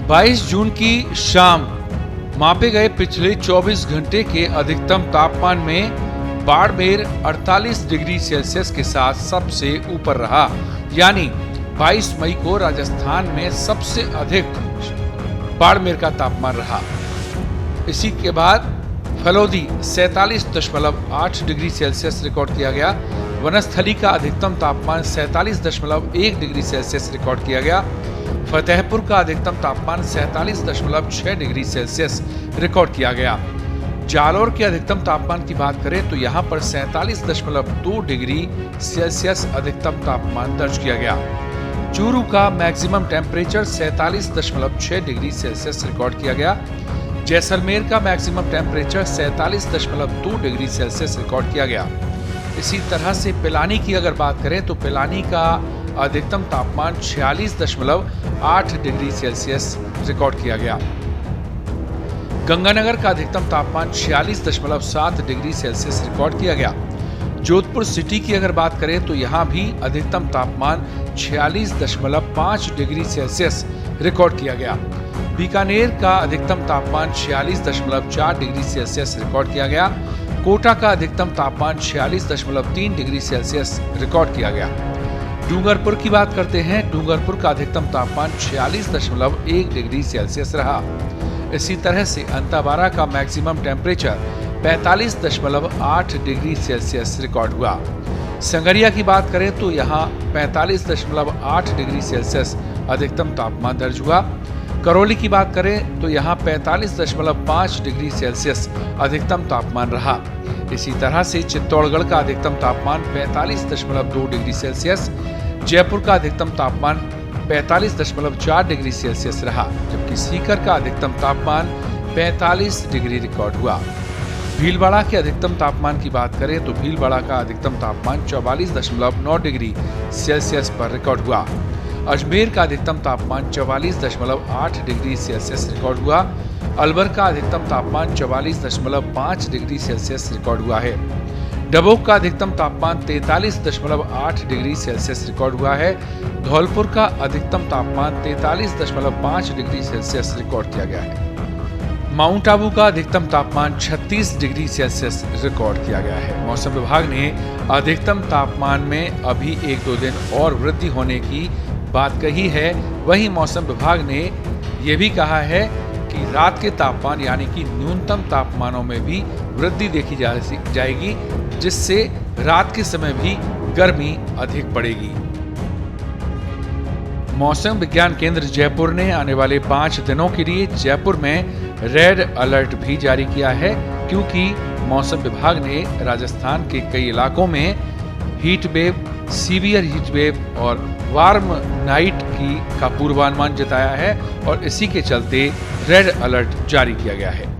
22 जून की शाम मापे गए पिछले 24 घंटे के अधिकतम तापमान में बाड़मेर 48 डिग्री सेल्सियस के साथ सबसे ऊपर रहा। यानी 22 मई को राजस्थान में सबसे अधिक बाड़मेर का तापमान रहा। इसी के बाद फलोदी 47.8 डिग्री सेल्सियस रिकॉर्ड किया गया। वनस्थली का अधिकतम तापमान 47.1 डिग्री सेल्सियस रिकॉर्ड किया गया। फतेहपुर का अधिकतम तापमान 47.6 डिग्री सेल्सियस रिकॉर्ड किया गया। जालौर के अधिकतम तापमान की बात करें तो यहां पर 47.2 डिग्री सेल्सियस अधिकतम तापमान दर्ज किया गया। चूरू का maximum temperature 47.6 degree Celsius record किया गया। जैसलमेर का maximum temperature 47.2 degree Celsius record किया गया। इसी तरह से पिलानी की अगर बात करें तो पिलानी का अधिकतम तापमान 46.8 डिग्री सेल्सियस रिकॉर्ड किया गया। गंगानगर का अधिकतम तापमान 46.7 डिग्री सेल्सियस रिकॉर्ड किया गया। जोधपुर सिटी की अगर बात करें तो यहां भी अधिकतम तापमान 46.5 डिग्री सेल्सियस रिकॉर्ड किया गया। बीकानेर का अधिकतम तापमान 46.4 डिग्री सेल्सियस रिकॉर्ड किया गया। कोटा का अधिकतम तापमान 46.3 डिग्री सेल्सियस रिकॉर्ड किया गया। डूंगरपुर की बात करते हैं। डूंगरपुर का अधिकतम तापमान 46.1 डिग्री सेल्सियस रहा। इसी तरह से अंताबारा का maximum temperature 45.8 degree Celsius record हुआ। संगरिया की बात करें तो यहाँ 45.8 डिग्री सेल्सियस अधिकतम तापमान दर्ज हुआ। करौली की बात करें तो यहाँ 45.5 डिग्री सेल्सियस अधिकतम तापमान रहा। इसी तरह से चित्तौड़गढ़ का अधिकतम तापमान 45.2 डिग्री सेल्सियस, जयपुर का अधिकतम तापमान 45.4 डिग्री सेल्सियस रहा, जबकि सीकर का अधिकतम तापमान 45 डिग्री रिकॉर्ड हुआ। भीलवाड़ा के अधिकतम तापमान की बात करें तो भीलवाड़ा का अधिकतम तापमान 44.9 डिग्री सेल्सियस पर रिकॉर्ड हुआ। अजमेर का अधिकतम तापमान 44.8 डिग्री सेल्सियस रिकॉर्ड हुआ। अलवर का अधिकतम तापमान 44.5 डिग्री सेल्सियस रिकॉर्ड हुआ है। डबोक का अधिकतम तापमान 43.8 डिग्री सेल्सियस रिकॉर्ड हुआ है। धौलपुर का अधिकतम तापमान 43.5 डिग्री सेल्सियस रिकॉर्ड किया गया है। माउंट आबू का अधिकतम तापमान 36 डिग्री सेल्सियस रिकॉर्ड किया गया है। मौसम विभाग ने अधिकतम तापमान में अभी 1-2 दिन और वृद्धि होने की बात कही है। वहीं मौसम विभाग ने यह भी कहा है कि रात के तापमान यानी कि न्यूनतम तापमानों में भी वृद्धि देखी जाएगी, जिससे रात के समय भी गर्मी अधिक पड़ेगी। मौसम विज्ञान केंद्र जयपुर ने आने वाले 5 दिनों के लिए जयपुर में रेड अलर्ट भी जारी किया है, क्योंकि मौसम विभाग ने राजस्थान के कई इलाकों में heat wave, severe heat wave और वार्म नाइट का पूर्वानुमान जताया है और इसी के चलते रेड अलर्ट जारी किया गया है।